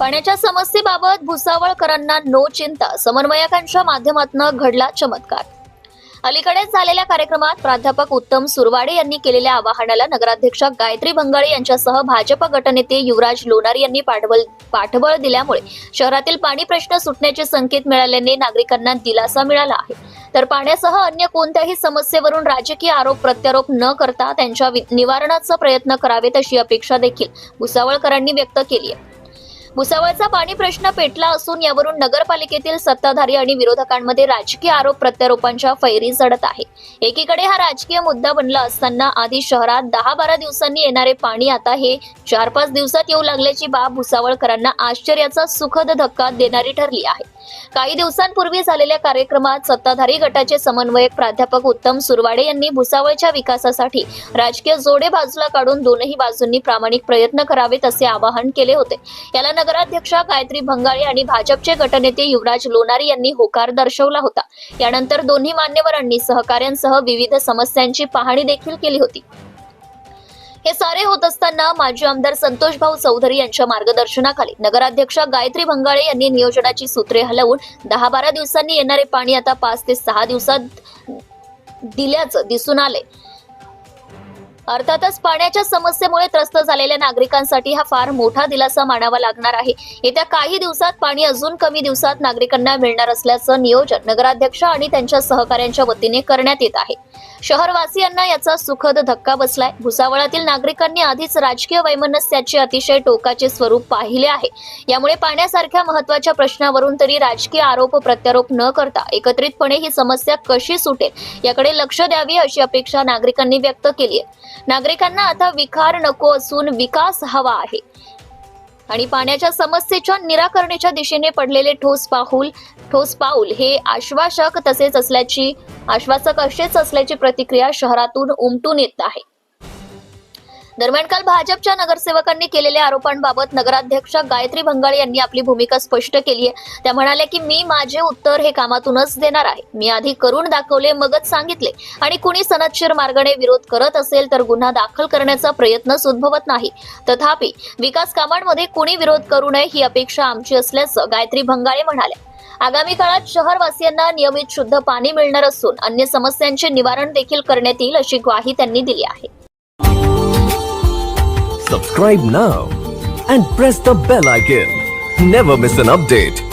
पाण्याच्या समस्येबाबत भुसावळकरांना नो चिंता, समन्वयकांच्या माध्यमातून घडला चमत्कार। अलीकडेच झालेल्या कार्यक्रमात प्राध्यापक उत्तम सुरवाडे यांनी केलेल्या आवाहनाला नगराध्यक्षा गायत्री भंगाळे यांच्यासह भाजप गटनेते युवराज लोणारी यांनी पाठबळ दिल्यामुळे शहरातील पाणी प्रश्न सुटण्याचे संकेत मिळाल्याने नागरिकांना दिलासा मिळाला आहे। तर पाण्यासह अन्य कोणत्याही समस्येवरून राजकीय आरोप प्रत्यारोप न करता त्यांच्या निवारणाचा प्रयत्न करावेत अशी अपेक्षा देखील भुसावळकरांनी व्यक्त केली आहे। भुसावळचा पाणी प्रश्न पेटला असून यावरून नगरपालिकेतील सत्ताधारी आणि विरोधकांमध्ये राजकीय आरोप प्रत्यारोपांच्या फैरी झडत आहे। एकीकडे हा राजकीय मुद्दा बनला असताना आधी शहरात 10-12 दिवसांनी येणारे पाणी आता हे 4-5 दिवसात येऊ लागल्याची बाब भुसावळकरांना आश्चर्याचा सुखद धक्का देणारी ठरली आहे। काही दिवसांपूर्वी झालेल्या कार्यक्रमात सत्ताधारी गटाचे समन्वयक प्राध्यापक उत्तम सुरवाडे यांनी भुसावळच्या विकासासाठी राजकीय जोडे बाजूला काढून दोनही बाजूंनी प्रामाणिक प्रयत्न करावेत असे आवाहन केले होते। याला नगराध्यक्षा गायत्री भंगाळे आणि भाजपचे गटनेते युवराज लोणारी यांनी होकार दर्शवला होता। यानंतर दोन्ही मान्यवरांनी सहकाऱ्यांसह विविध समस्यांची पाहणी देखील केली होती। हे सारे होत असताना माजी आमदार संतोष भाऊ चौधरी यांच्या मार्गदर्शनाखाली नगराध्यक्षा गायत्री भंगाळे यांनी नियोजनाची सूत्रे हलवून 10-12 दिवसांनी येणारे पाणी आता 5 ते 6 दिवसात दिल्याचं दिसून आले। अर्थातच पाण्याच्या समस्येमुळे त्रस्त झालेल्या नागरिकांसाठी हा फार मोठा दिलासा मानावा लागणार आहे। येत्या काही दिवसात पाणी अजून कमी दिवसात नागरिकांना मिळणार असल्याचं नियोजन नगराध्यक्ष आणि त्यांच्या सहकाऱ्यांच्या वतीने करण्यात येत आहे। शहरवासियांना याचा सुखद धक्का बसलाय। भुसावळातील नागरिकांनी आधीच राजकीय वैमनस्याचे अतिशय टोकाचे स्वरूप पाहिले आहे। यामुळे पाण्यासारख्या महत्त्वाच्या प्रश्नावरून तरी राजकीय आरोप प्रत्यारोप न करता एकत्रितपणे ही समस्या कशी सुटेल याकडे लक्ष द्यावे अशी अपेक्षा नागरिकांनी व्यक्त केली आहे। नागरिकांना आता विखार नको असून विकास हवा आहे आणि पाण्याच्या समस्येच्या निराकरणाच्या दिशेने पडलेले ठोस पाऊल हे आश्वासक असेच असल्याची प्रतिक्रिया शहरातून उमटून येत आहे। दरम्यान काल भाजपच्या नगरसेवकांनी केलेल्या आरोपांबाबत नगराध्यक्षा गायत्री भंगाळे यांनी आपली भूमिका स्पष्ट केली आहे। त्या म्हणाल्या की मी माझे उत्तर हे कामातूनच देणार आहे। मी आधी करून दाखवले मगच सांगितले आणि कुणी सनदशीर मार्गाने विरोध करत असेल तर गुन्हा दाखल करण्याचा प्रयत्नच उद्भवत नाही। तथापि विकास कामांमध्ये कुणी विरोध करू नये ही अपेक्षा आमची असल्याचं गायत्री भंगाळे म्हणाल्या। आगामी काळात शहरवासियांना नियमित शुद्ध पाणी मिळणार असून अन्य समस्यांचे निवारण देखील करण्यात येईल अशी ग्वाही त्यांनी दिली आहे। Subscribe now and press the bell icon. Never miss an update.